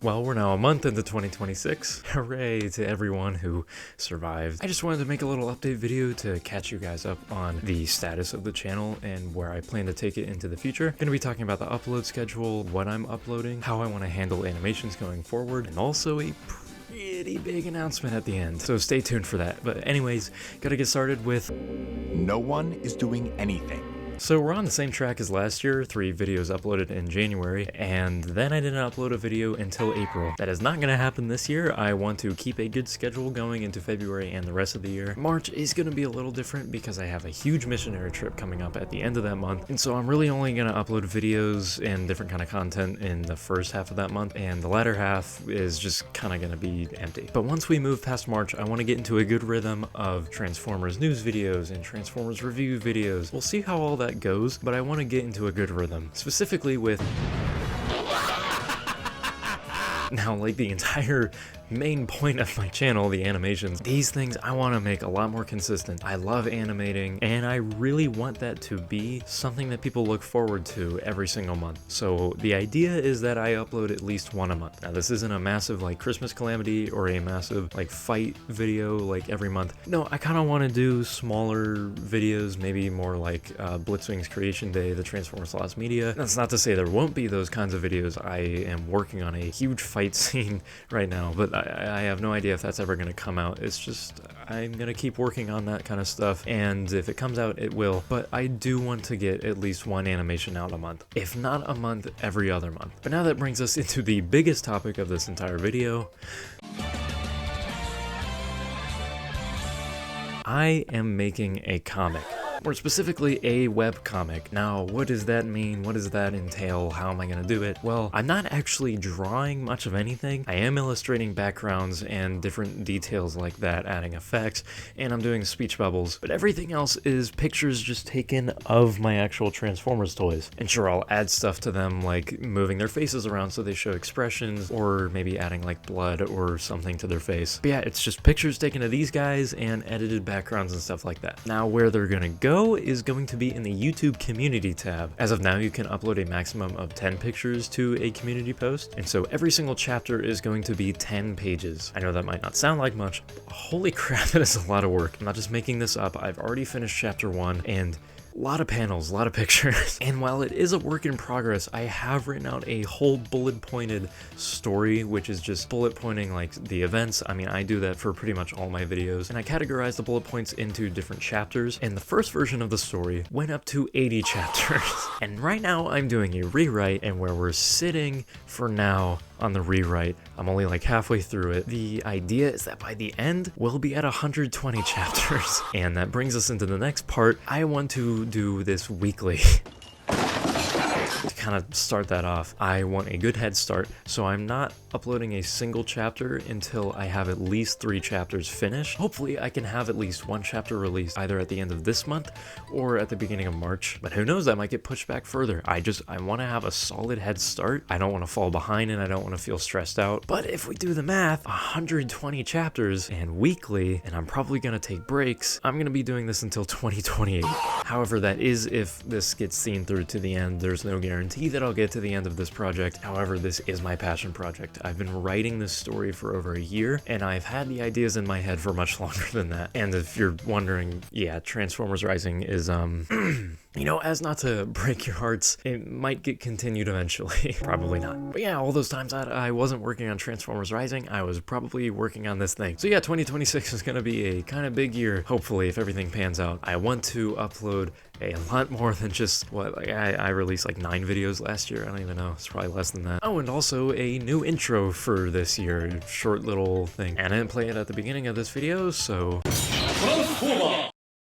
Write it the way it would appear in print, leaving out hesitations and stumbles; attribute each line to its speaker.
Speaker 1: Well, we're now a month into 2026. Hooray to everyone who survived. I just wanted to make a little update video to catch you guys up on the status of the channel and where I plan to take it into the future. Gonna be talking about the upload schedule, what I'm uploading, how I want to handle animations going forward, and also a pretty big announcement at the end. So stay tuned for that. But anyways, gotta get started with
Speaker 2: no one is doing anything.
Speaker 1: So we're on the same track as last year, 3 videos uploaded in January, and then I didn't upload a video until April. That is not going to happen this year. I want to keep a good schedule going into February and the rest of the year. March is going to be a little different because I have a huge missionary trip coming up at the end of that month, and so I'm really only going to upload videos and different kind of content in the first half of that month, and the latter half is just kind of going to be empty. But once we move past March, I want to get into a good rhythm of Transformers news videos and Transformers review videos. We'll see how all that goes, but I want to get into a good rhythm, specifically with now, like the entire main point of my channel, the animations, these things I want to make a lot more consistent. I love animating, and I really want that to be something that people look forward to every single month. So the idea is that I upload at least one a month. Now, this isn't a massive like Christmas calamity or a massive like fight video like every month. No, I kind of want to do smaller videos, maybe more like Blitzwing's Creation Day, the Transformers Lost Media. That's not to say there won't be those kinds of videos. I am working on a huge fight scene right now, but I have no idea if that's ever going to come out. It's just, I'm going to keep working on that kind of stuff, and if it comes out, it will. But I do want to get at least one animation out a month, if not a month, every other month. But now that brings us into the biggest topic of this entire video. I am making a comic. More specifically, a webcomic. Now, what does that mean? What does that entail? How am I going to do it? Well, I'm not actually drawing much of anything. I am illustrating backgrounds and different details like that, adding effects, and I'm doing speech bubbles. But everything else is pictures just taken of my actual Transformers toys. And sure, I'll add stuff to them, like moving their faces around so they show expressions, or maybe adding like blood or something to their face. But yeah, it's just pictures taken of these guys and edited backgrounds and stuff like that. Now, where they're going to go is going to be in the YouTube community tab. As of now, you can upload a maximum of 10 pictures to a community post, and so every single chapter is going to be 10 pages. I know that might not sound like much, but holy crap, that is a lot of work. I'm not just making this up. I've already finished chapter 1, and a lot of panels, a lot of pictures. And while it is a work in progress, I have written out a whole bullet pointed story, which is just bullet pointing like the events. I mean, I do that for pretty much all my videos, and I categorize the bullet points into different chapters, and the first version of the story went up to 80 chapters. And right now I'm doing a rewrite, and where we're sitting for now on the rewrite, I'm only like halfway through it. The idea is that by the end, we'll be at 120 chapters. And that brings us into the next part. I want to do this weekly. To kind of start that off, I want a good head start, so I'm not uploading a single chapter until I have at least 3 chapters finished. Hopefully I can have at least 1 chapter released either at the end of this month or at the beginning of March, but who knows, that might get pushed back further. I want to have a solid head start. I don't want to fall behind and I don't want to feel stressed out. But if we do the math, 120 chapters and weekly, and I'm probably going to take breaks, I'm going to be doing this until 2028. However, that is if this gets seen through to the end. There's no guarantee that I'll get to the end of this project. However, this is my passion project. I've been writing this story for over a year, and I've had the ideas in my head for much longer than that. And if you're wondering, yeah, Transformers Rising is, you know, as not to break your hearts, it might get continued eventually. Probably not. But yeah, all those times that I wasn't working on Transformers Rising, I was probably working on this thing. So yeah, 2026 is going to be a kind of big year, hopefully, if everything pans out. I want to upload a lot more than just what, like I released like 9 videos last year. I don't even know, it's probably less than that. Oh, and also a new intro for this year, short little thing. And I didn't play it at the beginning of this video, so